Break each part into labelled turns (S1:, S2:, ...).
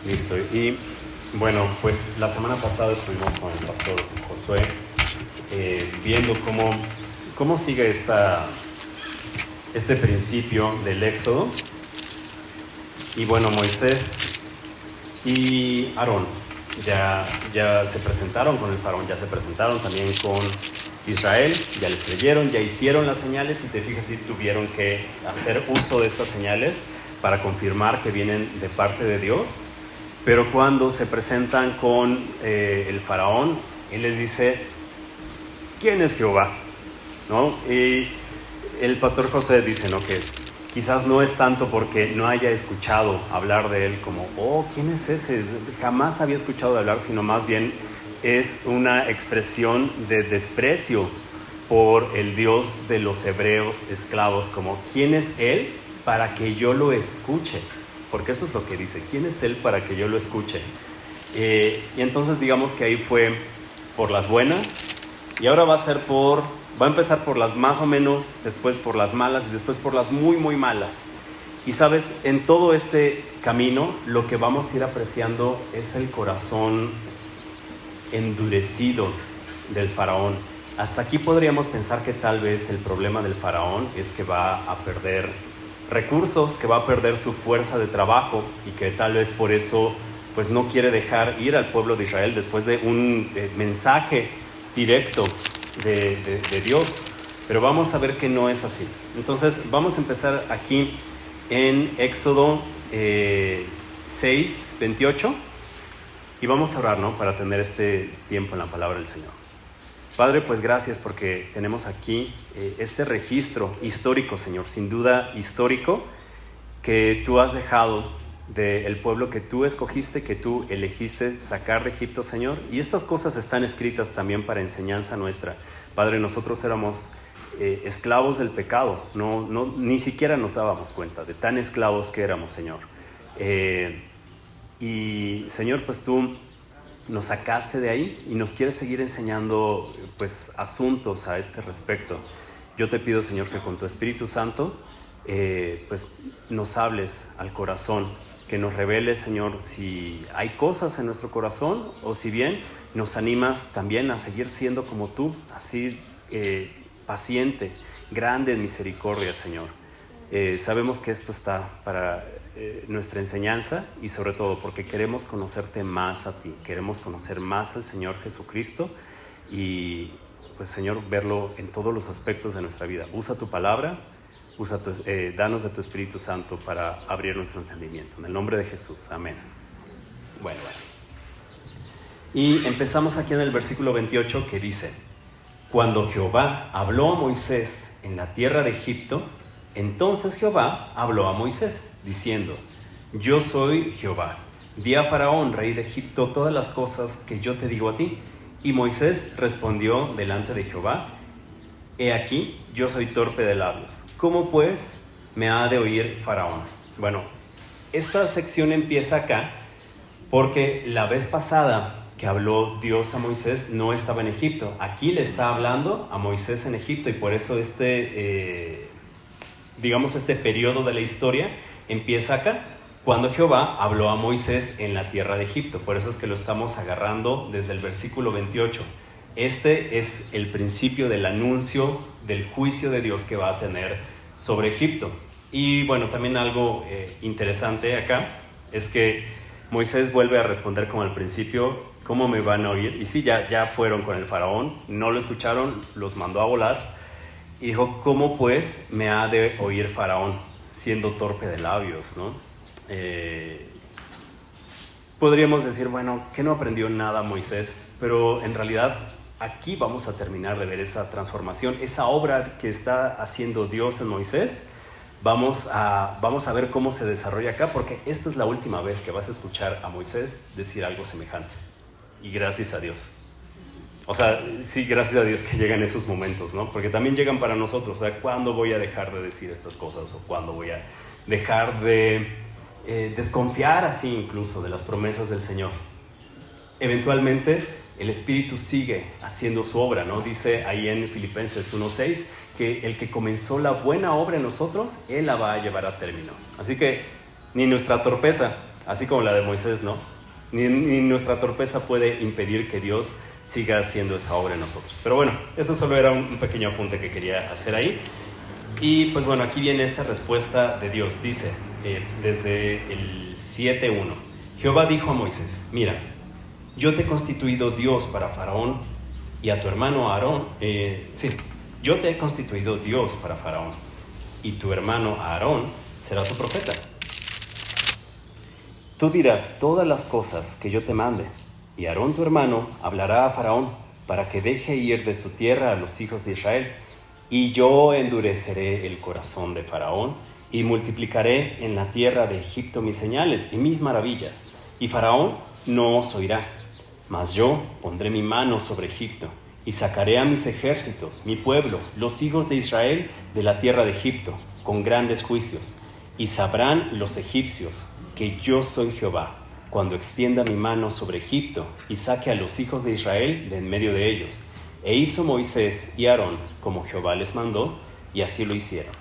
S1: Listo. Y bueno, pues la semana pasada estuvimos con el pastor Josué viendo cómo sigue este principio del Éxodo. Y bueno, Moisés y Aarón ya se presentaron con el faraón, ya se presentaron también con Israel, ya les creyeron, ya hicieron las señales y te fijas si tuvieron que hacer uso de estas señales para confirmar que vienen de parte de Dios. Pero cuando se presentan con el faraón, él les dice, ¿quién es Jehová? ¿No? Y el pastor José dice, ¿no?, que quizás no es tanto porque no haya escuchado hablar de él como, oh, ¿quién es ese? Jamás había escuchado de hablar, sino más bien es una expresión de desprecio por el Dios de los hebreos esclavos, como, ¿quién es él para que yo lo escuche? Porque eso es lo que dice, ¿quién es él para que yo lo escuche? Y entonces digamos que ahí fue por las buenas, y ahora va a empezar por las más o menos, después por las malas, y después por las muy, muy malas. Y sabes, en todo este camino, lo que vamos a ir apreciando es el corazón endurecido del faraón. Hasta aquí podríamos pensar que tal vez el problema del faraón es que va a perder recursos, que va a perder su fuerza de trabajo y que tal vez por eso pues no quiere dejar ir al pueblo de Israel después de un mensaje directo de Dios. Pero vamos a ver que no es así. Entonces vamos a empezar aquí en Éxodo 6, 28 y vamos a orar, ¿no?, para tener este tiempo en la palabra del Señor. Padre, pues gracias porque tenemos aquí este registro histórico, Señor, sin duda histórico, que tú has dejado del pueblo que tú escogiste, que tú elegiste sacar de Egipto, Señor. Y estas cosas están escritas también para enseñanza nuestra. Padre, nosotros éramos esclavos del pecado, ni siquiera nos dábamos cuenta de tan esclavos que éramos, Señor. Y Señor, pues tú nos sacaste de ahí y nos quieres seguir enseñando pues asuntos a este respecto. Yo te pido, Señor, que con tu Espíritu Santo pues nos hables al corazón, que nos reveles, Señor, si hay cosas en nuestro corazón o si bien nos animas también a seguir siendo como tú, así paciente, grande en misericordia, Señor. Sabemos que esto está para nuestra enseñanza y sobre todo porque queremos conocerte más a ti, queremos conocer más al Señor Jesucristo y pues, Señor, verlo en todos los aspectos de nuestra vida. Usa tu palabra, danos de tu Espíritu Santo para abrir nuestro entendimiento. En el nombre de Jesús, amén. Bueno. Y empezamos aquí en el versículo 28 que dice, cuando Jehová habló a Moisés en la tierra de Egipto, entonces Jehová habló a Moisés, diciendo, yo soy Jehová, di a Faraón, rey de Egipto, todas las cosas que yo te digo a ti. Y Moisés respondió delante de Jehová, he aquí, yo soy torpe de labios, ¿cómo pues me ha de oír Faraón? Bueno, esta sección empieza acá porque la vez pasada que habló Dios a Moisés no estaba en Egipto. Aquí le está hablando a Moisés en Egipto y por eso este periodo de la historia empieza acá, cuando Jehová habló a Moisés en la tierra de Egipto. Por eso es que lo estamos agarrando desde el versículo 28. Este es el principio del anuncio del juicio de Dios que va a tener sobre Egipto. Y bueno, también algo interesante acá es que Moisés vuelve a responder como al principio, ¿cómo me van a oír? Y sí, ya fueron con el faraón, no lo escucharon, los mandó a volar. Y dijo, ¿cómo pues me ha de oír Faraón siendo torpe de labios, ¿no? Podríamos decir, bueno, que no aprendió nada Moisés, pero en realidad aquí vamos a terminar de ver esa transformación, esa obra que está haciendo Dios en Moisés. Vamos a ver cómo se desarrolla acá, porque esta es la última vez que vas a escuchar a Moisés decir algo semejante. Y gracias a Dios. O sea, sí, gracias a Dios que llegan esos momentos, ¿no? Porque también llegan para nosotros. O sea, ¿cuándo voy a dejar de decir estas cosas? ¿O cuándo voy a dejar de desconfiar así incluso de las promesas del Señor? Eventualmente, el Espíritu sigue haciendo su obra, ¿no? Dice ahí en Filipenses 1:6 que el que comenzó la buena obra en nosotros, Él la va a llevar a término. Así que ni nuestra torpeza así como la de Moisés, ¿no? Ni nuestra torpeza puede impedir que Dios siga haciendo esa obra en nosotros. Pero bueno, eso solo era un pequeño apunte que quería hacer ahí. Y pues bueno, aquí viene esta respuesta de Dios. Dice, desde el 7:1, Jehová dijo a Moisés, mira, yo te he constituido Dios para Faraón y a tu hermano Aarón. Yo te he constituido Dios para Faraón y tu hermano Aarón será tu profeta. Tú dirás todas las cosas que yo te mande, y Aarón tu hermano hablará a Faraón para que deje ir de su tierra a los hijos de Israel. Y yo endureceré el corazón de Faraón y multiplicaré en la tierra de Egipto mis señales y mis maravillas. Y Faraón no os oirá, mas yo pondré mi mano sobre Egipto y sacaré a mis ejércitos, mi pueblo, los hijos de Israel, de la tierra de Egipto, con grandes juicios. Y sabrán los egipcios que yo soy Jehová, cuando extienda mi mano sobre Egipto y saque a los hijos de Israel de en medio de ellos. E hizo Moisés y Aarón como Jehová les mandó, y así lo hicieron.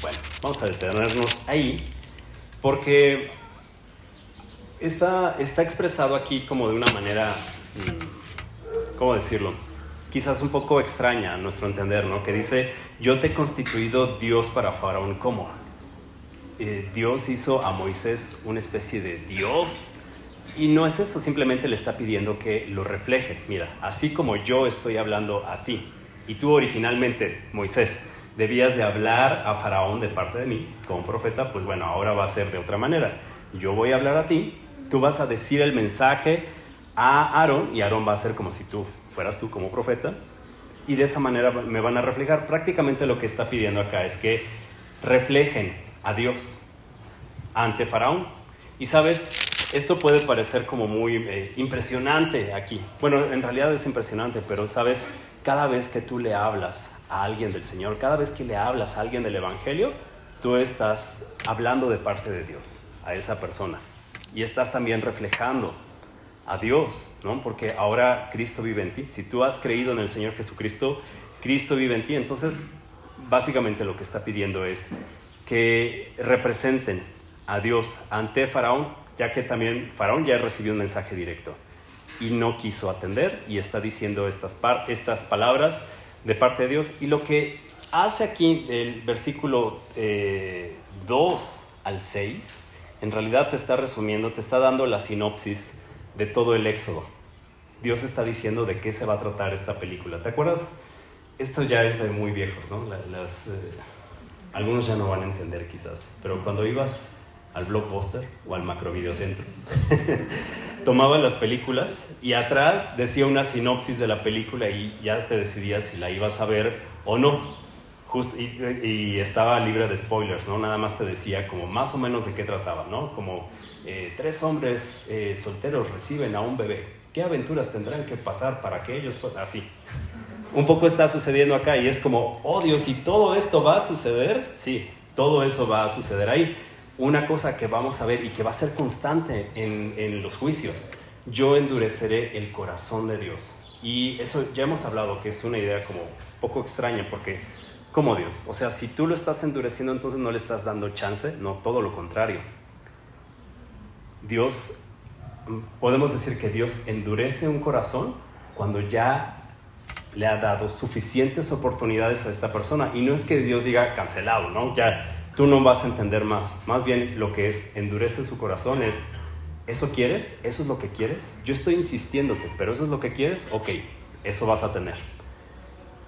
S1: Bueno, vamos a detenernos ahí, porque está expresado aquí como de una manera, ¿cómo decirlo? Quizás un poco extraña a nuestro entender, ¿no? Que dice, yo te he constituido Dios para Faraón. ¿Cómo? Dios hizo a Moisés una especie de Dios, y no es eso, simplemente le está pidiendo que lo refleje. Mira, así como yo estoy hablando a ti, y tú originalmente, Moisés, debías de hablar a Faraón de parte de mí como profeta, pues bueno, ahora va a ser de otra manera. Yo voy a hablar a ti, tú vas a decir el mensaje a Aarón, y Aarón va a ser como si tú fueras tú como profeta, y de esa manera me van a reflejar. Prácticamente lo que está pidiendo acá es que reflejen a Dios ante Faraón. Y sabes, esto puede parecer como muy impresionante aquí. Bueno, en realidad es impresionante, pero sabes, cada vez que tú le hablas a alguien del Señor, cada vez que le hablas a alguien del Evangelio, tú estás hablando de parte de Dios a esa persona, y estás también reflejando a Dios, ¿no? Porque ahora Cristo vive en ti. Si tú has creído en el Señor Jesucristo, Cristo vive en ti. Entonces, básicamente lo que está pidiendo es que representen a Dios ante Faraón, ya que también Faraón ya recibió un mensaje directo y no quiso atender, y está diciendo estas palabras de parte de Dios. Y lo que hace aquí el versículo 2 al 6, en realidad te está resumiendo, te está dando la sinopsis de todo el Éxodo. Dios está diciendo de qué se va a tratar esta película. ¿Te acuerdas? Esto ya es de muy viejos, ¿no? Algunos ya no van a entender quizás, pero cuando ibas al Blockbuster o al Macrovideocentro, tomaban las películas y atrás decía una sinopsis de la película y ya te decidías si la ibas a ver o no. Y estaba libre de spoilers, ¿no? Nada más te decía como más o menos de qué trataba, ¿no? Como 3 hombres solteros reciben a un bebé. ¿Qué aventuras tendrán que pasar para que ellos puedan? Así. Un poco está sucediendo acá, y es como, oh Dios, ¿y todo esto va a suceder? Sí, todo eso va a suceder ahí. Una cosa que vamos a ver y que va a ser constante en los juicios: yo endureceré el corazón de Dios. Y eso ya hemos hablado, que es una idea como poco extraña, porque ¿cómo Dios? O sea, si tú lo estás endureciendo, entonces no le estás dando chance. No, todo lo contrario. Dios, podemos decir que Dios endurece un corazón cuando ya le ha dado suficientes oportunidades a esta persona. Y no es que Dios diga cancelado, ¿no? Ya tú no vas a entender más. Más bien lo que es endurece su corazón es, ¿eso quieres? ¿Eso es lo que quieres? Yo estoy insistiéndote, pero ¿eso es lo que quieres? Ok, eso vas a tener.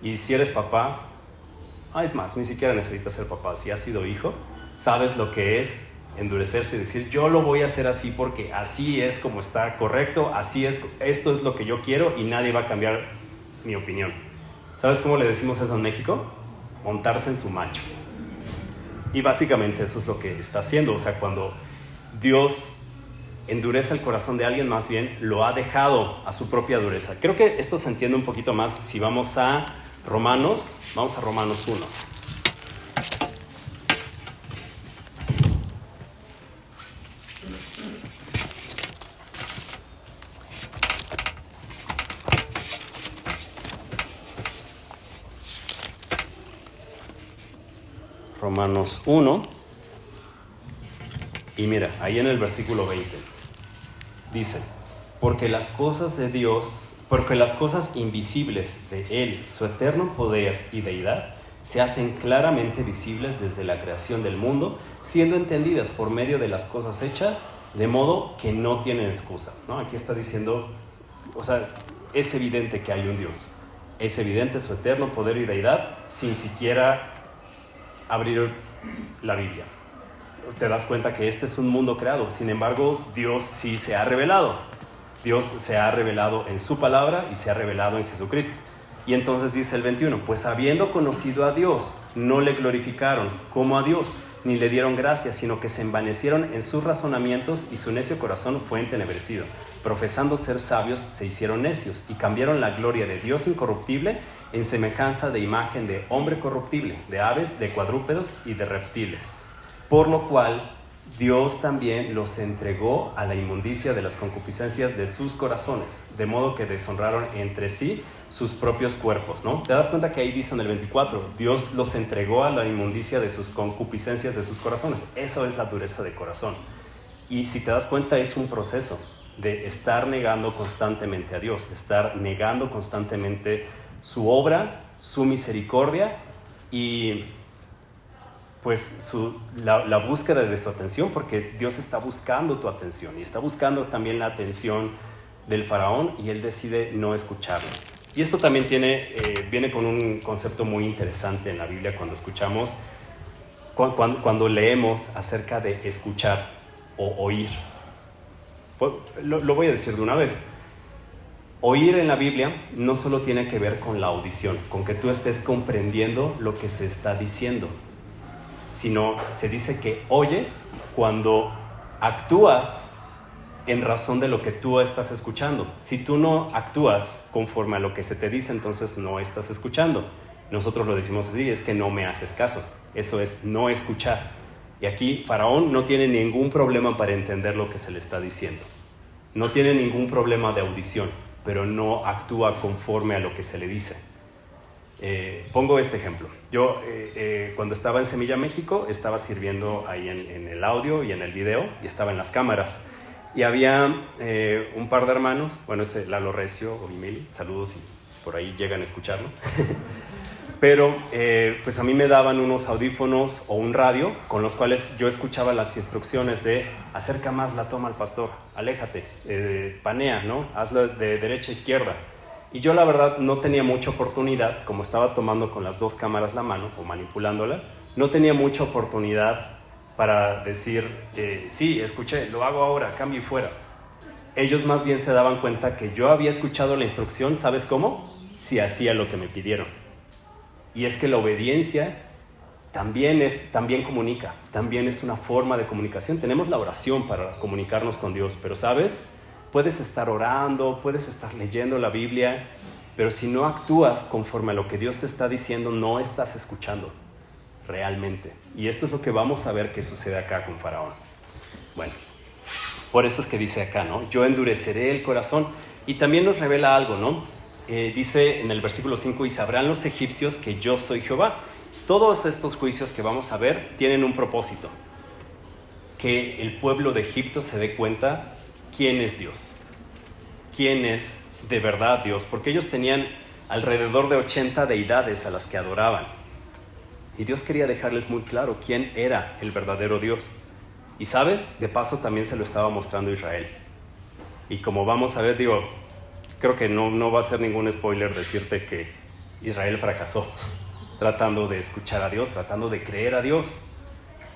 S1: Y si eres papá, es más, ni siquiera necesitas ser papá. Si has sido hijo, sabes lo que es endurecerse y decir, yo lo voy a hacer así porque así es como está correcto, así es, esto es lo que yo quiero y nadie va a cambiar mi opinión. ¿Sabes cómo le decimos eso en México? Montarse en su macho. Y básicamente eso es lo que está haciendo. O sea, cuando Dios endurece el corazón de alguien, más bien lo ha dejado a su propia dureza. Creo que esto se entiende un poquito más si vamos a Romanos. Vamos a Romanos 1. Romanos 1, Y mira, ahí en el versículo 20 dice, porque las cosas invisibles de Él, su eterno poder y deidad, se hacen claramente visibles desde la creación del mundo, siendo entendidas por medio de las cosas hechas, de modo que no tienen excusa, ¿no? Aquí está diciendo, o sea, es evidente que hay un Dios. Es evidente su eterno poder y deidad sin siquiera abrir la Biblia. Te das cuenta que este es un mundo creado. Sin embargo, Dios sí se ha revelado. Dios se ha revelado en su palabra y se ha revelado en Jesucristo. Y entonces dice el 21, pues habiendo conocido a Dios, no le glorificaron como a Dios, ni le dieron gracias, sino que se envanecieron en sus razonamientos y su necio corazón fue entenebrecido. Profesando ser sabios, se hicieron necios y cambiaron la gloria de Dios incorruptible en semejanza de imagen de hombre corruptible, de aves, de cuadrúpedos y de reptiles. Por lo cual Dios también los entregó a la inmundicia de las concupiscencias de sus corazones, de modo que deshonraron entre sí sus propios cuerpos, ¿no? Te das cuenta que ahí dice en el 24, Dios los entregó a la inmundicia de sus concupiscencias de sus corazones. Eso es la dureza de corazón. Y si te das cuenta, es un proceso de estar negando constantemente a Dios, estar negando constantemente su obra, su misericordia y pues la búsqueda de su atención, porque Dios está buscando tu atención y está buscando también la atención del faraón y él decide no escucharlo. Y esto también viene con un concepto muy interesante en la Biblia cuando escuchamos, cuando leemos acerca de escuchar o oír. Pues, lo voy a decir de una vez. Oír en la Biblia no solo tiene que ver con la audición, con que tú estés comprendiendo lo que se está diciendo, sino se dice que oyes cuando actúas en razón de lo que tú estás escuchando. Si tú no actúas conforme a lo que se te dice, entonces no estás escuchando. Nosotros lo decimos así, es que no me haces caso. Eso es no escuchar. Y aquí Faraón no tiene ningún problema para entender lo que se le está diciendo. No tiene ningún problema de audición, pero no actúa conforme a lo que se le dice. Pongo este ejemplo. Yo cuando estaba en Semilla México estaba sirviendo ahí en el audio y en el video y estaba en las cámaras y había un par de hermanos, bueno, Lalo Recio o Mili, saludos si por ahí llegan a escucharlo, pero pues a mí me daban unos audífonos o un radio con los cuales yo escuchaba las instrucciones de acerca más la toma al pastor, aléjate, panea, ¿no? Hazlo de derecha a izquierda. Y yo la verdad no tenía mucha oportunidad, como estaba tomando con las dos cámaras la mano o manipulándola, no tenía mucha oportunidad para decir, sí, escuché, lo hago ahora, cambio y fuera. Ellos más bien se daban cuenta que yo había escuchado la instrucción, ¿sabes cómo? Si hacía lo que me pidieron. Y es que la obediencia también comunica, también es una forma de comunicación. Tenemos la oración para comunicarnos con Dios, pero ¿sabes? Puedes estar orando, puedes estar leyendo la Biblia, pero si no actúas conforme a lo que Dios te está diciendo, no estás escuchando realmente. Y esto es lo que vamos a ver que sucede acá con Faraón. Bueno, por eso es que dice acá, ¿no? Yo endureceré el corazón. Y también nos revela algo, ¿no? Dice en el versículo 5, y sabrán los egipcios que yo soy Jehová. Todos estos juicios que vamos a ver tienen un propósito. Que el pueblo de Egipto se dé cuenta quién es Dios, quién es de verdad Dios, porque ellos tenían alrededor de 80 deidades a las que adoraban. Y Dios quería dejarles muy claro quién era el verdadero Dios. Y sabes, de paso también se lo estaba mostrando a Israel. Y como vamos a ver, creo que no va a ser ningún spoiler decirte que Israel fracasó tratando de escuchar a Dios, tratando de creer a Dios.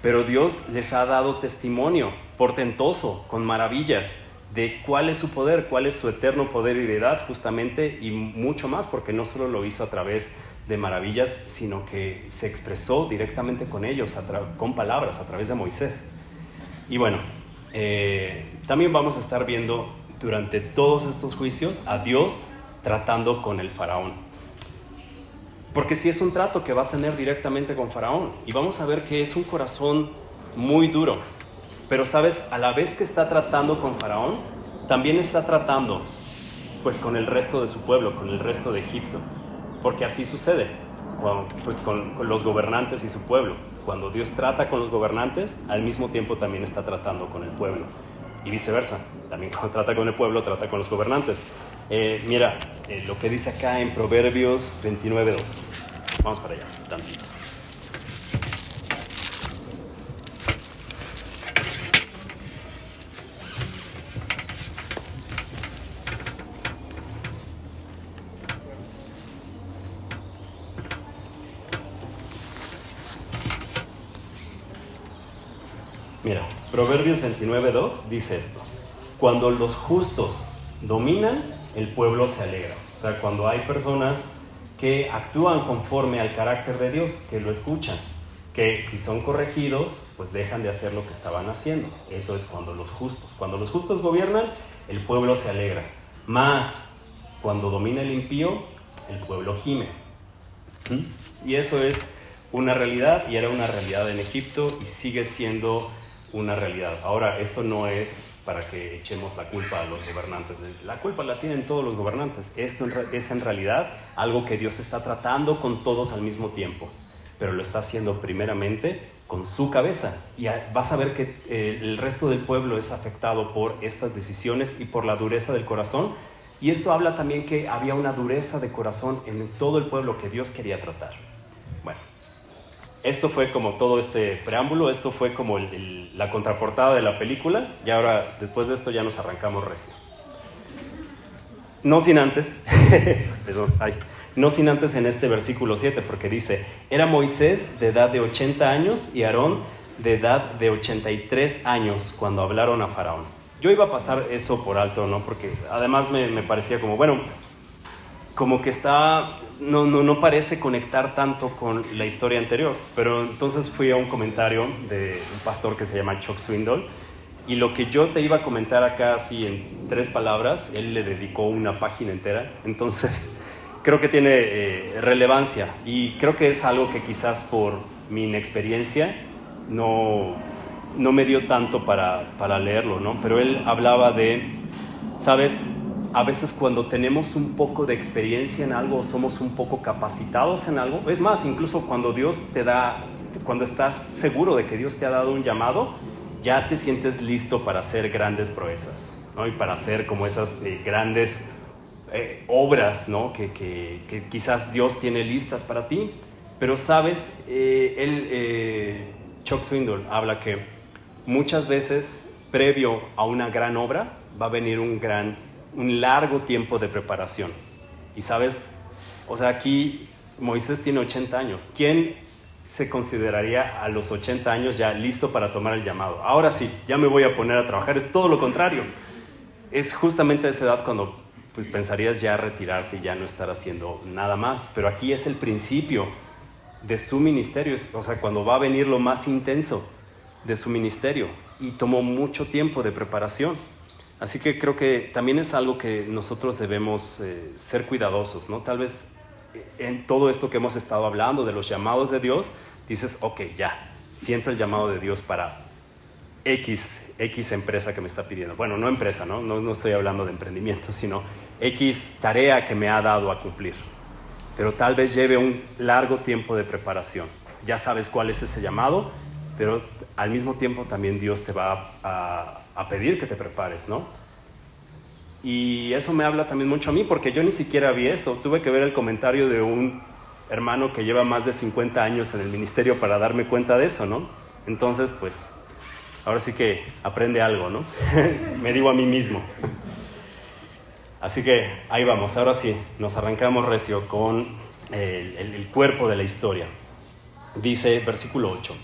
S1: Pero Dios les ha dado testimonio portentoso, con maravillas, de cuál es su poder, cuál es su eterno poder y deidad, justamente, y mucho más, porque no solo lo hizo a través de maravillas, sino que se expresó directamente con ellos, con palabras, a través de Moisés. Y bueno, también vamos a estar viendo durante todos estos juicios a Dios tratando con el faraón. Porque sí es un trato que va a tener directamente con Faraón. Y vamos a ver que es un corazón muy duro. Pero sabes, a la vez que está tratando con Faraón, también está tratando pues con el resto de su pueblo, con el resto de Egipto. Porque así sucede pues, con los gobernantes y su pueblo. Cuando Dios trata con los gobernantes, al mismo tiempo también está tratando con el pueblo. Y viceversa, también cuando trata con el pueblo, trata con los gobernantes. Mira, lo que dice acá en Proverbios 29:2. Vamos para allá, tantito. Mira, Proverbios 29:2 dice esto: cuando los justos dominan, el pueblo se alegra. O sea, cuando hay personas que actúan conforme al carácter de Dios, que lo escuchan, que si son corregidos, pues dejan de hacer lo que estaban haciendo. Eso es cuando los justos gobiernan, el pueblo se alegra. Más cuando domina el impío, el pueblo gime. Y eso es una realidad, y era una realidad en Egipto, y sigue siendo una realidad. Ahora, esto no es para que echemos la culpa a los gobernantes. La culpa la tienen todos los gobernantes. Esto es en realidad algo que Dios está tratando con todos al mismo tiempo, pero lo está haciendo primeramente con su cabeza. Y vas a ver que el resto del pueblo es afectado por estas decisiones y por la dureza del corazón. Y esto habla también que había una dureza de corazón en todo el pueblo que Dios quería tratar. Bueno, esto fue como todo este preámbulo, esto fue como la contraportada de la película, y ahora después de esto ya nos arrancamos recio. No sin antes, no sin antes en este versículo 7, porque dice: era Moisés de edad de 80 años y Aarón de edad de 83 años cuando hablaron a Faraón. Yo iba a pasar eso por alto, ¿no? Porque además me parecía como, bueno, como que no parece conectar tanto con la historia anterior. Pero entonces fui a un comentario de un pastor que se llama Chuck Swindoll, y lo que yo te iba a comentar acá así en 3 palabras, él le dedicó una página entera. Entonces creo que tiene relevancia, y creo que es algo que quizás por mi inexperiencia no me dio tanto para leerlo, ¿no? Pero él hablaba de, ¿sabes? A veces cuando tenemos un poco de experiencia en algo, somos un poco capacitados en algo. Es más, incluso cuando cuando estás seguro de que Dios te ha dado un llamado, ya te sientes listo para hacer grandes proezas, ¿no? Y para hacer como esas grandes obras, ¿no? que quizás Dios tiene listas para ti. Pero sabes, Chuck Swindoll habla que muchas veces previo a una gran obra va a venir un largo tiempo de preparación. Y sabes, o sea, aquí Moisés tiene 80 años. ¿Quién se consideraría a los 80 años ya listo para tomar el llamado? Ahora sí, ya me voy a poner a trabajar. Es todo lo contrario. Es justamente a esa edad cuando pues, pensarías ya retirarte y ya no estar haciendo nada más. Pero aquí es el principio de su ministerio, o sea, cuando va a venir lo más intenso de su ministerio. Y tomó mucho tiempo de preparación. Así que creo que también es algo que nosotros debemos ser cuidadosos, ¿no? Tal vez en todo esto que hemos estado hablando de los llamados de Dios, dices, ok, ya, siento el llamado de Dios para X empresa que me está pidiendo. Bueno, no empresa, ¿no? No estoy hablando de emprendimiento, sino X tarea que me ha dado a cumplir. Pero tal vez lleve un largo tiempo de preparación. Ya sabes cuál es ese llamado, pero al mismo tiempo también Dios te va a pedir que te prepares, ¿no? Y eso me habla también mucho a mí, porque yo ni siquiera vi eso. Tuve que ver el comentario de un hermano que lleva más de 50 años en el ministerio para darme cuenta de eso, ¿no? Entonces, pues, ahora sí que aprende algo, ¿no? Me digo a mí mismo. Así que ahí vamos, ahora sí, nos arrancamos recio con el cuerpo de la historia. Dice, versículo 8.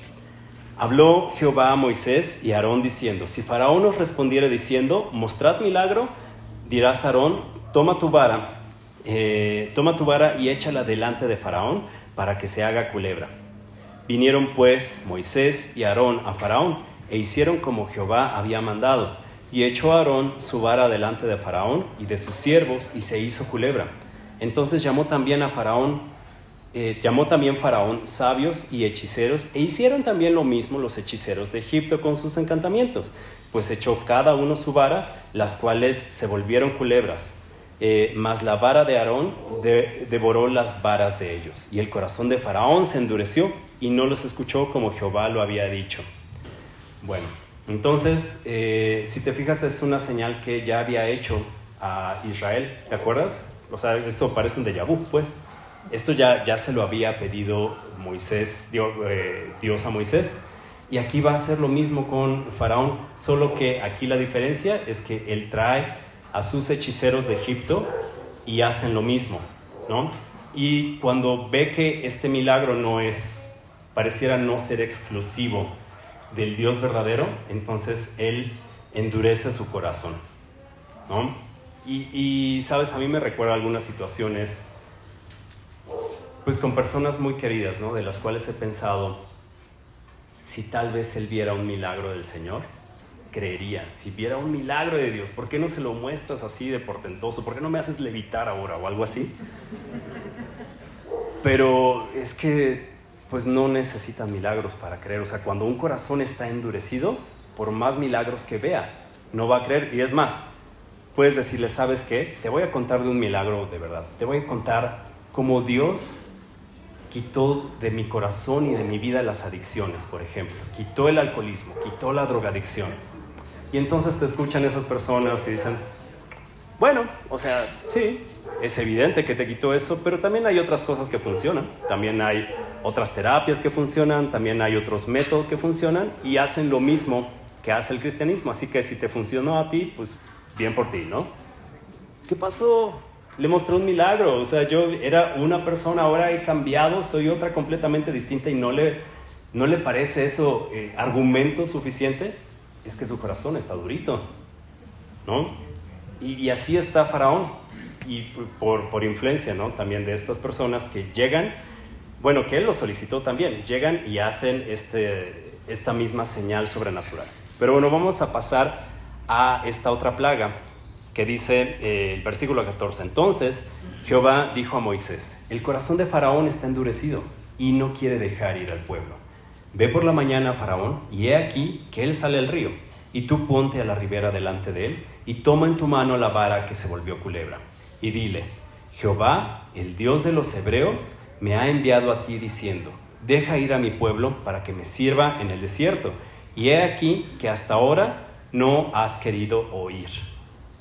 S1: Habló Jehová a Moisés y a Aarón diciendo: si Faraón os respondiere diciendo, mostrad milagro, dirás a Aarón, toma tu vara y échala delante de Faraón para que se haga culebra. Vinieron pues Moisés y Aarón a Faraón e hicieron como Jehová había mandado. Y echó Aarón su vara delante de Faraón y de sus siervos y se hizo culebra. Entonces llamó también Faraón sabios y hechiceros, e hicieron también lo mismo los hechiceros de Egipto con sus encantamientos, pues echó cada uno su vara, las cuales se volvieron culebras. mas la vara de Aarón devoró las varas de ellos. Y el corazón de Faraón se endureció y no los escuchó como Jehová lo había dicho. Bueno, entonces, si te fijas, es una señal que ya había hecho a Israel, ¿te acuerdas? O sea, esto parece un déjà vu, pues. Esto ya se lo había pedido Dios a Moisés. Y aquí va a ser lo mismo con Faraón, solo que aquí la diferencia es que él trae a sus hechiceros de Egipto y hacen lo mismo, ¿no? Y cuando ve que este milagro pareciera no ser exclusivo del Dios verdadero, entonces él endurece su corazón, ¿no? Y sabes, a mí me recuerda algunas situaciones, pues con personas muy queridas, ¿no? De las cuales he pensado, si tal vez él viera un milagro del Señor, creería. Si viera un milagro de Dios, ¿por qué no se lo muestras así de portentoso? ¿Por qué no me haces levitar ahora o algo así? Pero es que pues no necesitan milagros para creer. O sea, cuando un corazón está endurecido, por más milagros que vea, no va a creer. Y es más, puedes decirle, ¿sabes qué? Te voy a contar de un milagro de verdad. Te voy a contar cómo Dios quitó de mi corazón y de mi vida las adicciones, por ejemplo. Quitó el alcoholismo, quitó la drogadicción. Y entonces te escuchan esas personas y dicen, bueno, o sea, sí, es evidente que te quitó eso, pero también hay otras cosas que funcionan. También hay otras terapias que funcionan, también hay otros métodos que funcionan y hacen lo mismo que hace el cristianismo. Así que si te funcionó a ti, pues bien por ti, ¿no? ¿Qué pasó? Le mostré un milagro. O sea, yo era una persona, ahora he cambiado, soy otra completamente distinta y no le parece eso argumento suficiente. Es que su corazón está durito, ¿no? Y así está Faraón, y por influencia, ¿no? También de estas personas que llegan, bueno, que él lo solicitó también, llegan y hacen esta misma señal sobrenatural. Pero bueno, vamos a pasar a esta otra plaga que dice el versículo 14. Entonces Jehová dijo a Moisés, el corazón de Faraón está endurecido y no quiere dejar ir al pueblo. Ve por la mañana a Faraón y he aquí que él sale al río, y tú ponte a la ribera delante de él y toma en tu mano la vara que se volvió culebra. Y dile, Jehová, el Dios de los hebreos, me ha enviado a ti diciendo, deja ir a mi pueblo para que me sirva en el desierto. Y he aquí que hasta ahora no has querido oír.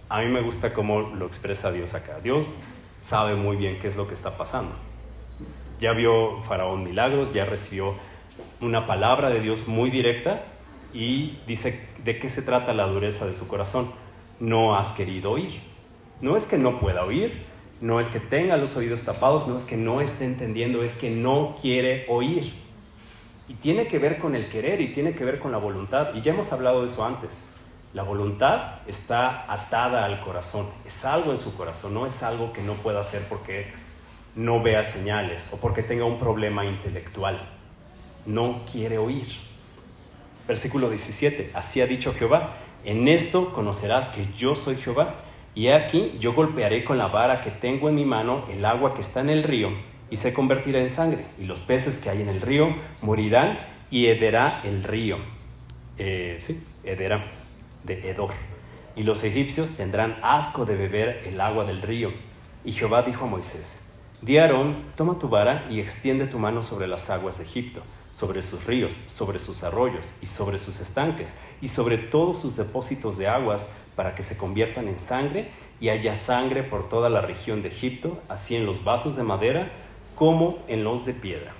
S1: A mí me gusta cómo lo expresa Dios acá. Dios sabe muy bien qué es lo que está pasando. Ya vio Faraón milagros, ya recibió una palabra de Dios muy directa y dice de qué se trata la dureza de su corazón. No has querido oír. No es que no pueda oír, no es que tenga los oídos tapados, no es que no esté entendiendo, es que no quiere oír. Y tiene que ver con el querer y tiene que ver con la voluntad. Y ya hemos hablado de eso antes. La voluntad está atada al corazón. Es algo en su corazón, no es algo que no pueda hacer porque no vea señales o porque tenga un problema intelectual. No quiere oír. Versículo 17. Así ha dicho Jehová, en esto conocerás que yo soy Jehová. Y he aquí, yo golpearé con la vara que tengo en mi mano el agua que está en el río, y se convertirá en sangre, y los peces que hay en el río morirán, y hederá el río. Hederá, de hedor. Y los egipcios tendrán asco de beber el agua del río. Y Jehová dijo a Moisés, di a Aarón, toma tu vara y extiende tu mano sobre las aguas de Egipto, sobre sus ríos, sobre sus arroyos y sobre sus estanques y sobre todos sus depósitos de aguas para que se conviertan en sangre y haya sangre por toda la región de Egipto, así en los vasos de madera como en los de piedra.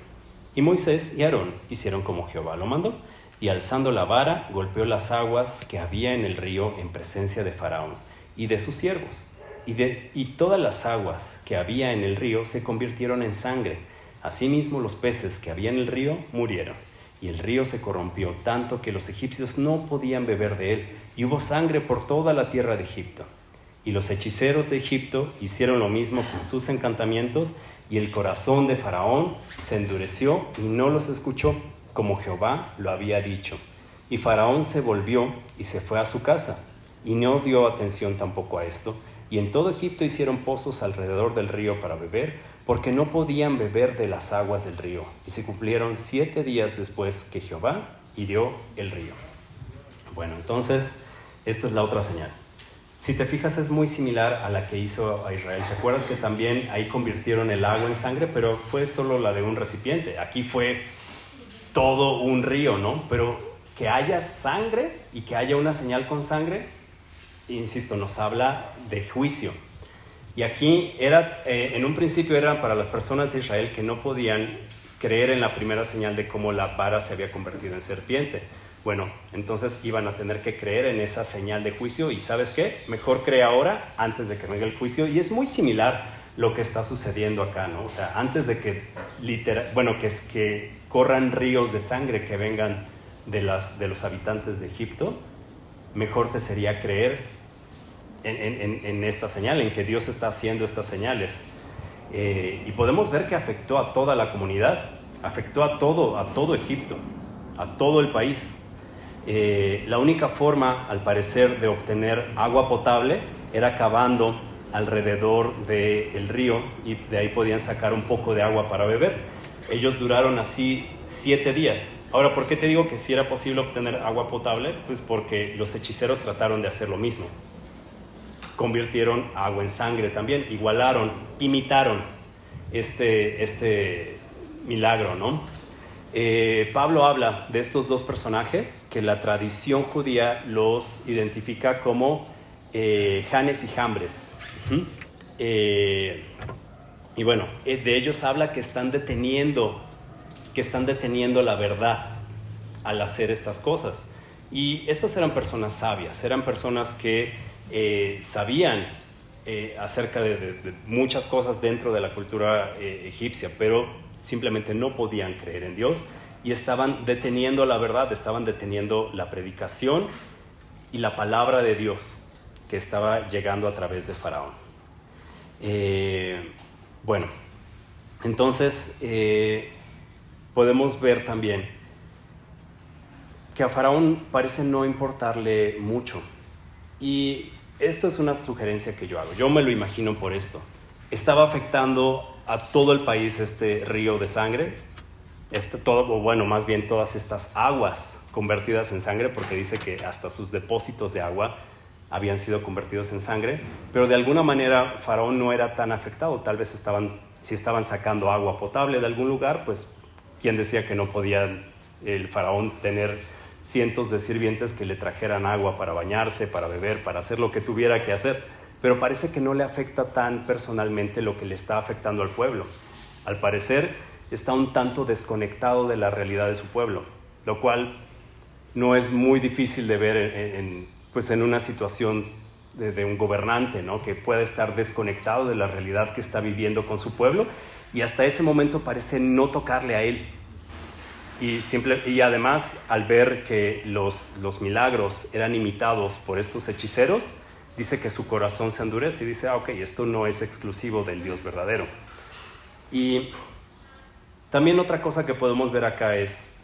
S1: Y Moisés y Aarón hicieron como Jehová lo mandó, y alzando la vara golpeó las aguas que había en el río en presencia de Faraón y de sus siervos, y todas las aguas que había en el río se convirtieron en sangre. Asimismo los peces que había en el río murieron, y el río se corrompió tanto que los egipcios no podían beber de él, y hubo sangre por toda la tierra de Egipto. Y los hechiceros de Egipto hicieron lo mismo con sus encantamientos, y el corazón de Faraón se endureció y no los escuchó, como Jehová lo había dicho. Y Faraón se volvió y se fue a su casa, y no dio atención tampoco a esto. Y en todo Egipto hicieron pozos alrededor del río para beber, porque no podían beber de las aguas del río. Y se cumplieron 7 días después que Jehová hirió el río. Bueno, entonces, esta es la otra señal. Si te fijas, es muy similar a la que hizo a Israel. ¿Te acuerdas que también ahí convirtieron el agua en sangre, pero fue solo la de un recipiente? Aquí fue todo un río, ¿no? Pero que haya sangre y que haya una señal con sangre, insisto, nos habla de juicio. Y aquí en un principio era para las personas de Israel que no podían creer en la primera señal de cómo la vara se había convertido en serpiente. Bueno, entonces iban a tener que creer en esa señal de juicio y ¿sabes qué? Mejor cree ahora antes de que venga el juicio. Y es muy similar lo que está sucediendo acá, ¿no? O sea, antes de que que corran ríos de sangre que vengan de los habitantes de Egipto, mejor te sería creer en esta señal, en que Dios está haciendo estas señales. Y podemos ver que afectó a toda la comunidad, afectó a todo Egipto, a todo el país. La única forma, al parecer, de obtener agua potable era cavando alrededor del río y de ahí podían sacar un poco de agua para beber. Ellos duraron así 7 días. Ahora, ¿por qué te digo que sí era posible obtener agua potable? Pues porque los hechiceros trataron de hacer lo mismo. Convirtieron agua en sangre también, imitaron este milagro, ¿no? Pablo habla de estos dos personajes que la tradición judía los identifica como Janes y Jambres. Y bueno, de ellos habla que están deteniendo la verdad al hacer estas cosas. Y estas eran personas sabias, eran personas que sabían acerca de muchas cosas dentro de la cultura egipcia, pero simplemente no podían creer en Dios y estaban deteniendo la verdad, estaban deteniendo la predicación y la palabra de Dios que estaba llegando a través de Faraón. Bueno, entonces podemos ver también que a Faraón parece no importarle mucho. Y esto es una sugerencia que yo hago. Yo me lo imagino por esto. Estaba afectando a todo el país este río de sangre, más bien todas estas aguas convertidas en sangre, porque dice que hasta sus depósitos de agua habían sido convertidos en sangre, pero de alguna manera Faraón no era tan afectado. Tal vez si estaban sacando agua potable de algún lugar, pues quién decía que no podía el Faraón tener cientos de sirvientes que le trajeran agua para bañarse, para beber, para hacer lo que tuviera que hacer. Pero parece que no le afecta tan personalmente lo que le está afectando al pueblo. Al parecer está un tanto desconectado de la realidad de su pueblo, lo cual no es muy difícil de ver en una situación de un gobernante, ¿no? Que puede estar desconectado de la realidad que está viviendo con su pueblo y hasta ese momento parece no tocarle a él. Y además, al ver que los milagros eran imitados por estos hechiceros, dice que su corazón se endurece y dice, ok, esto no es exclusivo del Dios verdadero. Y también otra cosa que podemos ver acá es,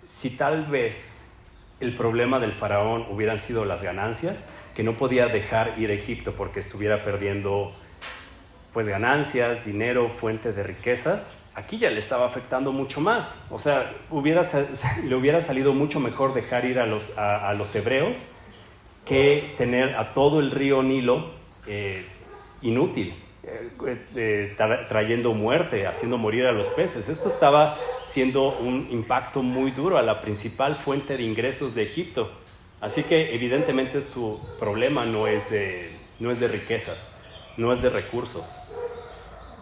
S1: si tal vez el problema del faraón hubieran sido las ganancias, que no podía dejar ir a Egipto porque estuviera perdiendo pues ganancias, dinero, fuente de riquezas, aquí ya le estaba afectando mucho más. O sea, le hubiera salido mucho mejor dejar ir a los hebreos que tener a todo el río Nilo inútil, trayendo muerte, haciendo morir a los peces. Esto estaba siendo un impacto muy duro a la principal fuente de ingresos de Egipto. Así que evidentemente su problema no es de riquezas, no es de recursos.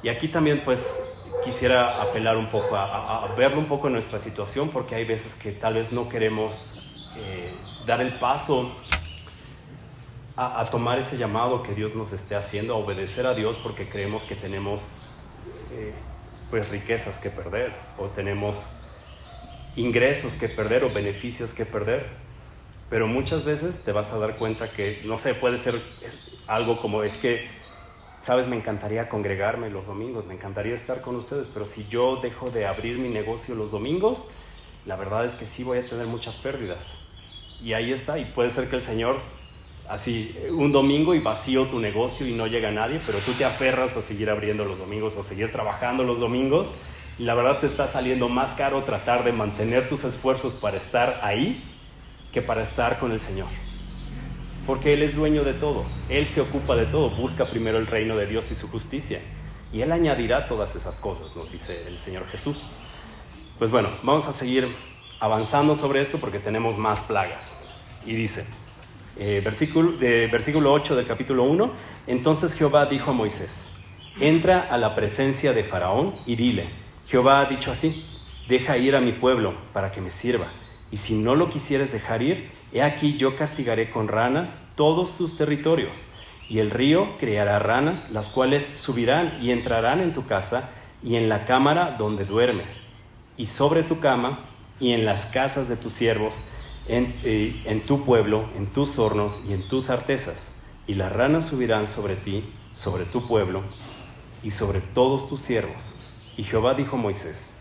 S1: Y aquí también pues quisiera apelar un poco a verlo un poco en nuestra situación, porque hay veces que tal vez no queremos dar el paso a tomar ese llamado que Dios nos esté haciendo, a obedecer a Dios porque creemos que tenemos pues riquezas que perder, o tenemos ingresos que perder o beneficios que perder. Pero muchas veces te vas a dar cuenta que, no sé, puede ser algo como, es que, sabes, me encantaría congregarme los domingos, me encantaría estar con ustedes, pero si yo dejo de abrir mi negocio los domingos, la verdad es que sí voy a tener muchas pérdidas. Y ahí está, y puede ser que el Señor, así, un domingo y vacío tu negocio y no llega nadie, pero tú te aferras a seguir abriendo los domingos o seguir trabajando los domingos, y la verdad te está saliendo más caro tratar de mantener tus esfuerzos para estar ahí que para estar con el Señor. porque Él es dueño de todo, Él se ocupa de todo, busca primero el reino de Dios y su justicia, y Él añadirá todas esas cosas, nos dice el Señor Jesús. Pues bueno, vamos a seguir avanzando sobre esto porque tenemos más plagas. Y dice, versículo 8 del capítulo 1, entonces Jehová dijo a Moisés, entra a la presencia de Faraón y dile, Jehová ha dicho así, deja ir a mi pueblo para que me sirva, y si no lo quisieres dejar ir, he aquí yo castigaré con ranas todos tus territorios, y el río criará ranas, las cuales subirán y entrarán en tu casa y en la cámara donde duermes, y sobre tu cama y en las casas de tus siervos, en tu pueblo, en tus hornos y en tus artesas, y las ranas subirán sobre ti, sobre tu pueblo y sobre todos tus siervos. Y Jehová dijo a Moisés,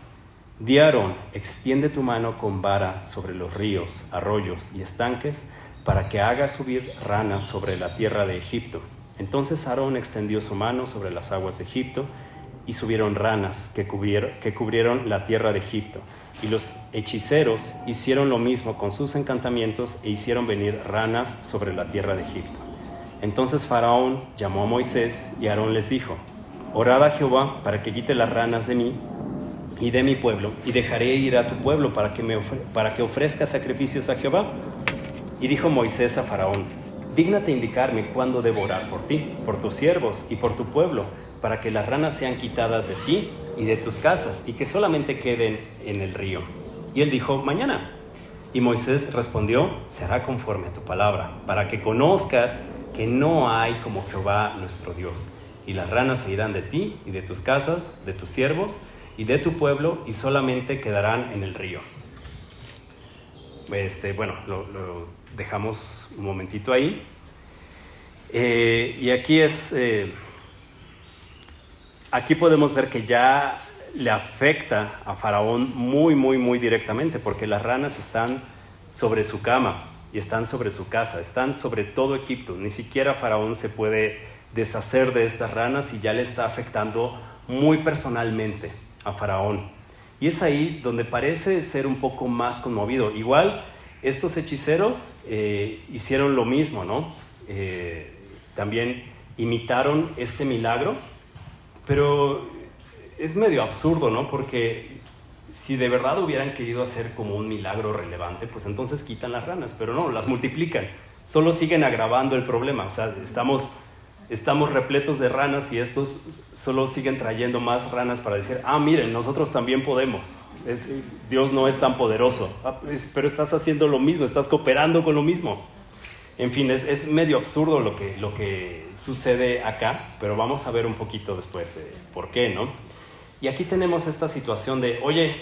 S1: di a Aarón, extiende tu mano con vara sobre los ríos, arroyos y estanques, para que haga subir ranas sobre la tierra de Egipto. Entonces Aarón extendió su mano sobre las aguas de Egipto, y subieron ranas que cubrieron la tierra de Egipto. Y los hechiceros hicieron lo mismo con sus encantamientos, e hicieron venir ranas sobre la tierra de Egipto. Entonces Faraón llamó a Moisés, y Aarón les dijo, orad a Jehová para que quite las ranas de mí y de mi pueblo, y dejaré ir a tu pueblo para que ofrezca sacrificios a Jehová. Y dijo Moisés a Faraón, dígnate indicarme cuándo debo orar por ti, por tus siervos y por tu pueblo, para que las ranas sean quitadas de ti y de tus casas, y que solamente queden en el río. Y él dijo, mañana. Y Moisés respondió, se hará conforme a tu palabra, para que conozcas que no hay como Jehová nuestro Dios. Y las ranas se irán de ti y de tus casas, de tus siervos y de tu pueblo, y solamente quedarán en el río. Bueno, lo dejamos un momentito ahí. Y aquí aquí podemos ver que ya le afecta a Faraón muy, muy, muy directamente, porque las ranas están sobre su cama y están sobre su casa, están sobre todo Egipto. Ni siquiera Faraón se puede deshacer de estas ranas y ya le está afectando muy personalmente a Faraón. Y es ahí donde parece ser un poco más conmovido. Igual, estos hechiceros hicieron lo mismo, ¿no? También imitaron este milagro, pero es medio absurdo, ¿no? Porque si de verdad hubieran querido hacer como un milagro relevante, pues entonces quitan las ranas, pero no, las multiplican. Solo siguen agravando el problema. O sea, estamos repletos de ranas y estos solo siguen trayendo más ranas para decir, miren, nosotros también podemos. Dios no es tan poderoso, pero estás haciendo lo mismo, estás cooperando con lo mismo. En fin, es medio absurdo lo que sucede acá, pero vamos a ver un poquito después por qué, ¿no? Y aquí tenemos esta situación de, oye,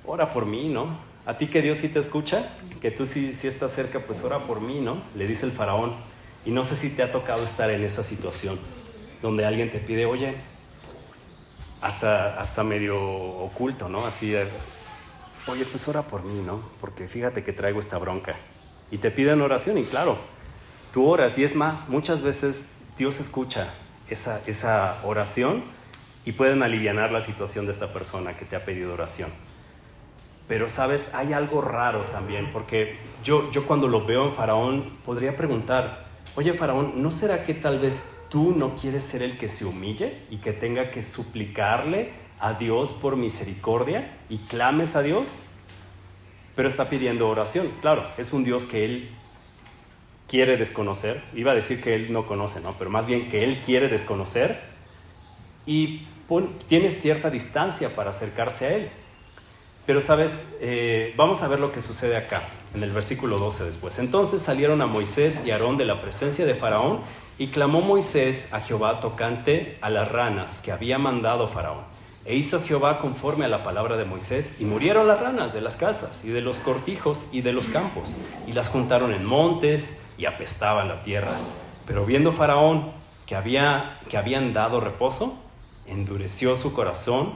S1: ora por mí, ¿no? A ti que Dios sí te escucha, que tú sí estás cerca, pues ora por mí, ¿no? Le dice el faraón. Y no sé si te ha tocado estar en esa situación, donde alguien te pide, oye, hasta medio oculto, ¿no? Así, oye, pues ora por mí, ¿no? Porque fíjate que traigo esta bronca. Y te piden oración y claro, tú oras. Y es más, muchas veces Dios escucha esa oración y pueden alivianar la situación de esta persona que te ha pedido oración. Pero, ¿sabes? Hay algo raro también, porque yo cuando lo veo en Faraón podría preguntar, oye, Faraón, ¿no será que tal vez tú no quieres ser el que se humille y que tenga que suplicarle a Dios por misericordia y clames a Dios? Pero está pidiendo oración. Claro, es un Dios que él quiere desconocer. Iba a decir que él no conoce, ¿no? Pero más bien que él quiere desconocer y tiene cierta distancia para acercarse a él. Pero, ¿sabes? Vamos a ver lo que sucede acá, en el versículo 12 después. Entonces salieron a Moisés y Aarón de la presencia de Faraón, y clamó Moisés a Jehová tocante a las ranas que había mandado Faraón. E hizo Jehová conforme a la palabra de Moisés, y murieron las ranas de las casas, y de los cortijos, y de los campos, y las juntaron en montes, y apestaban la tierra. Pero viendo Faraón que habían dado reposo, endureció su corazón,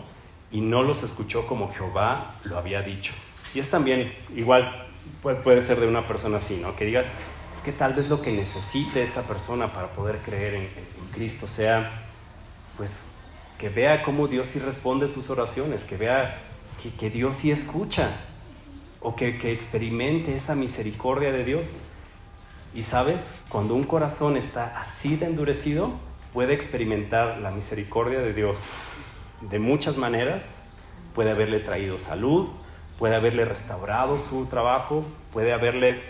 S1: y no los escuchó como Jehová lo había dicho. Y es también, igual, puede ser de una persona así, ¿no? Que digas, es que tal vez lo que necesite esta persona para poder creer en Cristo sea, pues, que vea cómo Dios sí responde sus oraciones, que vea que Dios sí escucha, o que experimente esa misericordia de Dios. Y sabes, cuando un corazón está así de endurecido, puede experimentar la misericordia de Dios de muchas maneras. Puede haberle traído salud, puede haberle restaurado su trabajo, puede haber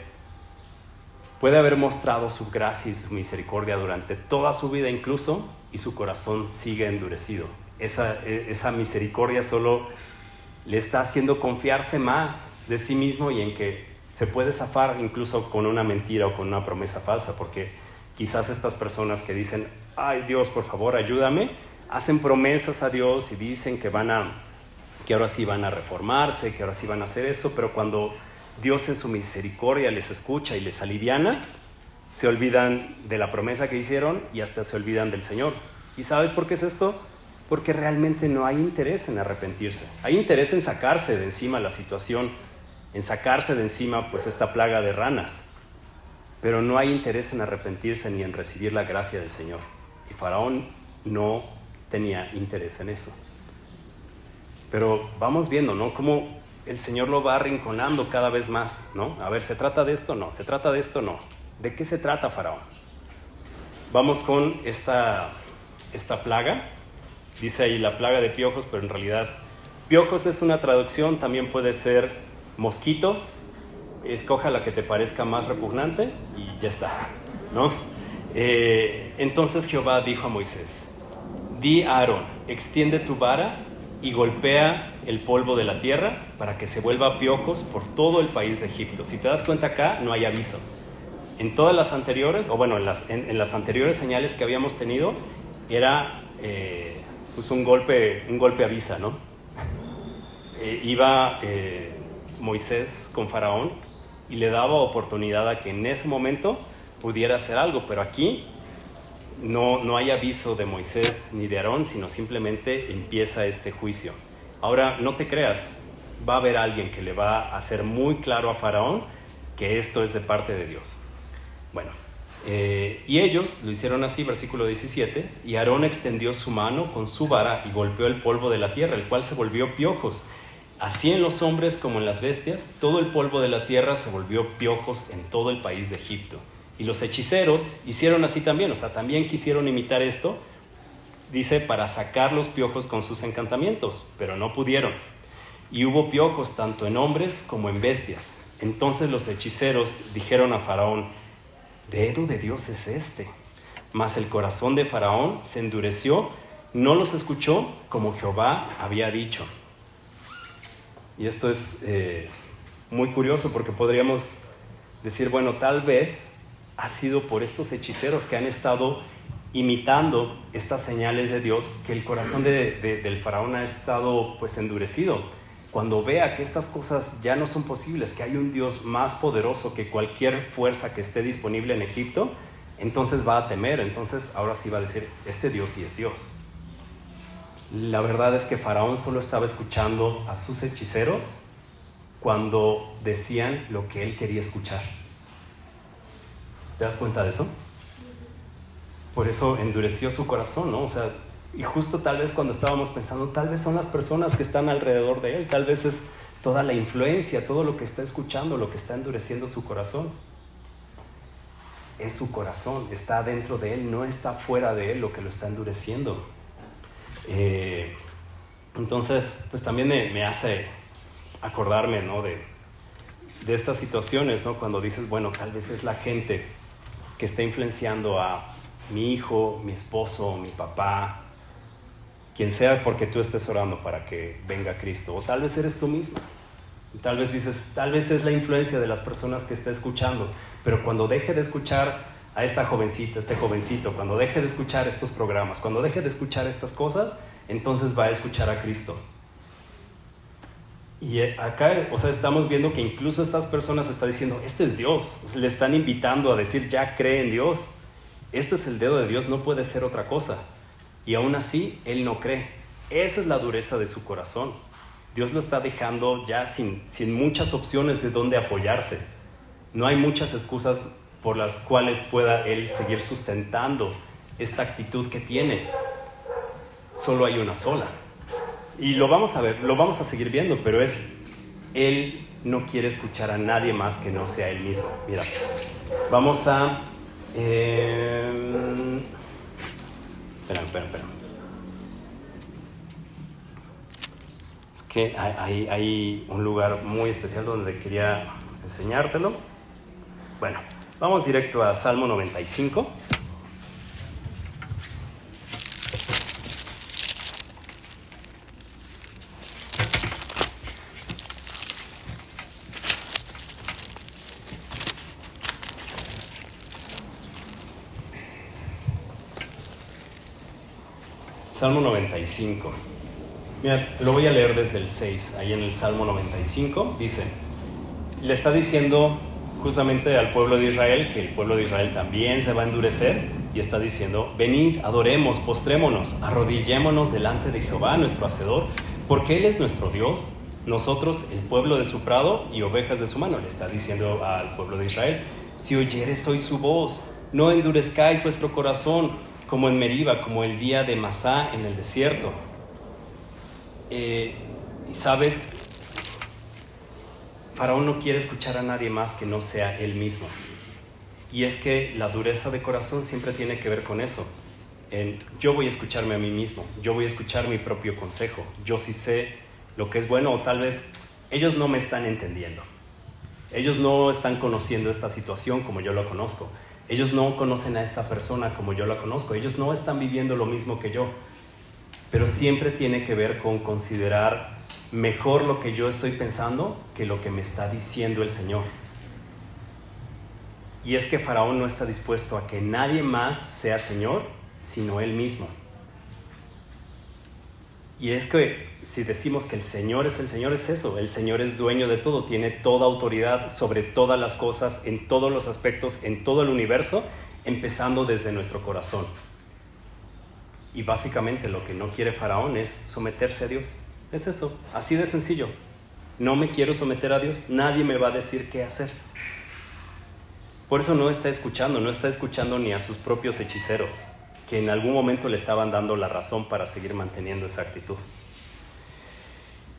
S1: mostrado su gracia y su misericordia durante toda su vida incluso, y su corazón sigue endurecido. Esa misericordia solo le está haciendo confiarse más de sí mismo y en que se puede zafar incluso con una mentira o con una promesa falsa, porque quizás estas personas que dicen, ay Dios, por favor, ayúdame, hacen promesas a Dios y dicen que ahora sí van a reformarse, que ahora sí van a hacer eso, pero cuando Dios en su misericordia les escucha y les aliviana, se olvidan de la promesa que hicieron y hasta se olvidan del Señor. ¿Y sabes por qué es esto? Porque realmente no hay interés en arrepentirse. Hay interés en sacarse de encima la situación, en sacarse de encima pues esta plaga de ranas, pero no hay interés en arrepentirse ni en recibir la gracia del Señor. Y Faraón no tenía interés en eso. Pero vamos viendo, ¿no?, cómo el Señor lo va arrinconando cada vez más, ¿no? A ver, ¿se trata de esto? No. ¿Se trata de esto? No. ¿De qué se trata, Faraón? Vamos con esta plaga. Dice ahí la plaga de piojos, pero en realidad piojos es una traducción, también puede ser mosquitos. Escoja la que te parezca más repugnante y ya está, ¿no? Entonces Jehová dijo a Moisés, di a Aarón, extiende tu vara y golpea el polvo de la tierra para que se vuelva piojos por todo el país de Egipto. Si te das cuenta acá, no hay aviso. En todas las anteriores, o bueno, en las anteriores señales que habíamos tenido, era pues un golpe avisa, ¿no? Iba Moisés con Faraón y le daba oportunidad a que en ese momento pudiera hacer algo, pero aquí no hay aviso de Moisés ni de Aarón, sino simplemente empieza este juicio. Ahora, no te creas, va a haber alguien que le va a hacer muy claro a Faraón que esto es de parte de Dios. Bueno, y ellos lo hicieron así, versículo 17, y Aarón extendió su mano con su vara y golpeó el polvo de la tierra, el cual se volvió piojos. Así en los hombres como en las bestias, todo el polvo de la tierra se volvió piojos en todo el país de Egipto. Y los hechiceros hicieron así también, o sea, también quisieron imitar esto, dice, para sacar los piojos con sus encantamientos, pero no pudieron. Y hubo piojos tanto en hombres como en bestias. Entonces los hechiceros dijeron a Faraón, dedo de Dios es este. Mas el corazón de Faraón se endureció, no los escuchó como Jehová había dicho. Y esto es muy curioso porque podríamos decir, bueno, tal vez ha sido por estos hechiceros que han estado imitando estas señales de Dios que el corazón del faraón ha estado pues endurecido. Cuando vea que estas cosas ya no son posibles, que hay un Dios más poderoso que cualquier fuerza que esté disponible en Egipto, entonces va a temer, entonces ahora sí va a decir, este Dios sí es Dios. La verdad es que Faraón solo estaba escuchando a sus hechiceros cuando decían lo que él quería escuchar. ¿Te das cuenta de eso? Por eso endureció su corazón, ¿no? O sea, y justo tal vez cuando estábamos pensando, tal vez son las personas que están alrededor de él, tal vez es toda la influencia, todo lo que está escuchando, lo que está endureciendo su corazón. Es su corazón, está dentro de él, no está fuera de él lo que lo está endureciendo. Entonces, pues también me hace acordarme, ¿no?, de estas situaciones, ¿no? Cuando dices, bueno, tal vez es la gente que está influenciando a mi hijo, mi esposo, mi papá, quien sea, porque tú estés orando para que venga Cristo. O tal vez eres tú misma. Tal vez dices, tal vez es la influencia de las personas que está escuchando, pero cuando deje de escuchar a esta jovencita, este jovencito, cuando deje de escuchar estos programas, cuando deje de escuchar estas cosas, entonces va a escuchar a Cristo. Y acá, o sea, estamos viendo que incluso estas personas están diciendo, este es Dios. O sea, le están invitando a decir, ya cree en Dios. Este es el dedo de Dios, no puede ser otra cosa. Y aún así, él no cree. Esa es la dureza de su corazón. Dios lo está dejando ya sin muchas opciones de dónde apoyarse. No hay muchas excusas por las cuales pueda él seguir sustentando esta actitud que tiene. Solo hay una sola. Y lo vamos a ver, lo vamos a seguir viendo, pero es, él no quiere escuchar a nadie más que no sea él mismo. Mira, vamos a... Espera. Es que hay un lugar muy especial donde quería enseñártelo. Bueno, vamos directo a Salmo 95. Salmo 95. Mira, lo voy a leer desde el 6. Ahí en el Salmo 95 dice, le está diciendo justamente al pueblo de Israel que el pueblo de Israel también se va a endurecer, y está diciendo, venid, adoremos, postrémonos, arrodillémonos delante de Jehová nuestro Hacedor, porque Él es nuestro Dios, nosotros el pueblo de su prado y ovejas de su mano. Le está diciendo al pueblo de Israel, si oyeres hoy su voz, no endurezcáis vuestro corazón, como en Meriba, como el día de Masá en el desierto. Y sabes, Faraón no quiere escuchar a nadie más que no sea él mismo. Y es que la dureza de corazón siempre tiene que ver con eso. Yo voy a escucharme a mí mismo, yo voy a escuchar mi propio consejo, yo sí sé lo que es bueno, o tal vez ellos no me están entendiendo. Ellos no están conociendo esta situación como yo la conozco. Ellos no conocen a esta persona como yo la conozco. Ellos no están viviendo lo mismo que yo. Pero siempre tiene que ver con considerar mejor lo que yo estoy pensando que lo que me está diciendo el Señor. Y es que Faraón no está dispuesto a que nadie más sea Señor, sino él mismo. Y es que si decimos que el Señor es eso, el Señor es dueño de todo, tiene toda autoridad sobre todas las cosas, en todos los aspectos, en todo el universo, empezando desde nuestro corazón. Y básicamente lo que no quiere Faraón es someterse a Dios. Es eso, así de sencillo. No me quiero someter a Dios, nadie me va a decir qué hacer. Por eso no está escuchando ni a sus propios hechiceros, que en algún momento le estaban dando la razón para seguir manteniendo esa actitud.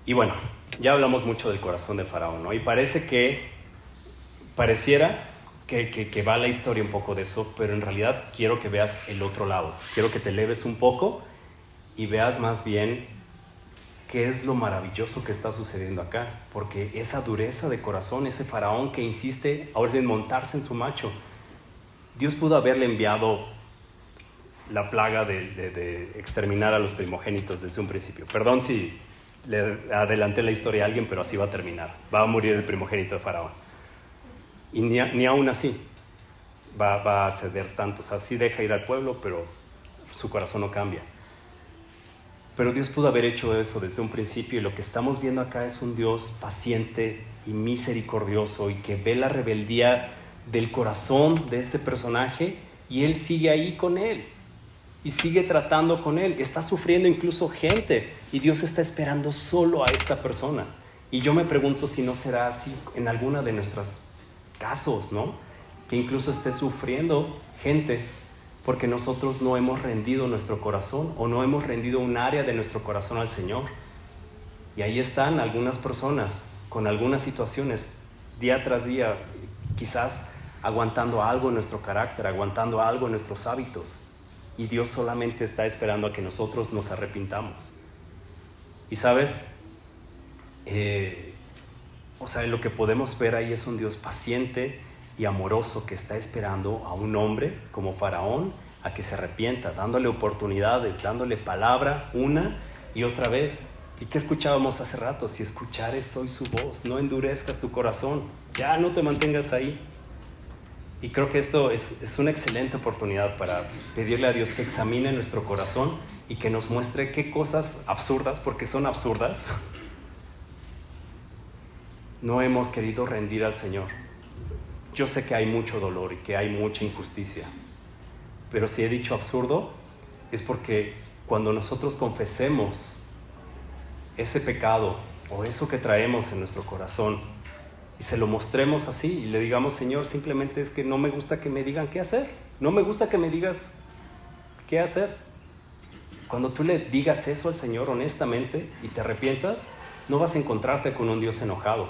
S1: Y bueno, ya hablamos mucho del corazón de Faraón, ¿no? Y pareciera que va la historia un poco de eso, pero en realidad quiero que veas el otro lado. Quiero que te eleves un poco y veas más bien qué es lo maravilloso que está sucediendo acá. Porque esa dureza de corazón, ese Faraón que insiste ahora en montarse en su macho, Dios pudo haberle enviado la plaga de exterminar a los primogénitos desde un principio. Perdón si le adelanté la historia a alguien, pero así va a terminar. Va a morir el primogénito de Faraón. Y ni aún así va a ceder tanto. O sea, sí deja ir al pueblo, pero su corazón no cambia. Pero Dios pudo haber hecho eso desde un principio, y lo que estamos viendo acá es un Dios paciente y misericordioso, y que ve la rebeldía del corazón de este personaje, y Él sigue ahí con él. Y sigue tratando con él. Está sufriendo incluso gente, y Dios está esperando solo a esta persona. Y yo me pregunto si no será así en alguna de nuestros casos, ¿no? Que incluso esté sufriendo gente porque nosotros no hemos rendido nuestro corazón, o no hemos rendido un área de nuestro corazón al Señor. Y ahí están algunas personas con algunas situaciones día tras día, quizás aguantando algo en nuestro carácter, aguantando algo en nuestros hábitos. Y Dios solamente está esperando a que nosotros nos arrepintamos. Y sabes, lo que podemos ver ahí es un Dios paciente y amoroso que está esperando a un hombre como Faraón a que se arrepienta, dándole oportunidades, dándole palabra una y otra vez. ¿Y qué escuchábamos hace rato? Si escuchares hoy su voz, no endurezcas tu corazón, ya no te mantengas ahí. Y creo que esto es una excelente oportunidad para pedirle a Dios que examine nuestro corazón y que nos muestre qué cosas absurdas, porque son absurdas, no hemos querido rendir al Señor. Yo sé que hay mucho dolor y que hay mucha injusticia, pero si he dicho absurdo es porque cuando nosotros confesemos ese pecado o eso que traemos en nuestro corazón y se lo mostremos así y le digamos, Señor, simplemente es que no me gusta que me digan qué hacer, no me gusta que me digas qué hacer. Cuando tú le digas eso al Señor honestamente y te arrepientas, no vas a encontrarte con un Dios enojado.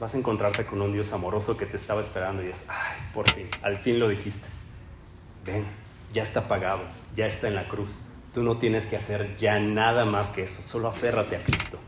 S1: vas a encontrarte con un Dios amoroso que te estaba esperando y es, ay, por fin, al fin lo dijiste. Ven, ya está pagado, ya está en la cruz. Tú no tienes que hacer ya nada más que eso, solo aférrate a Cristo.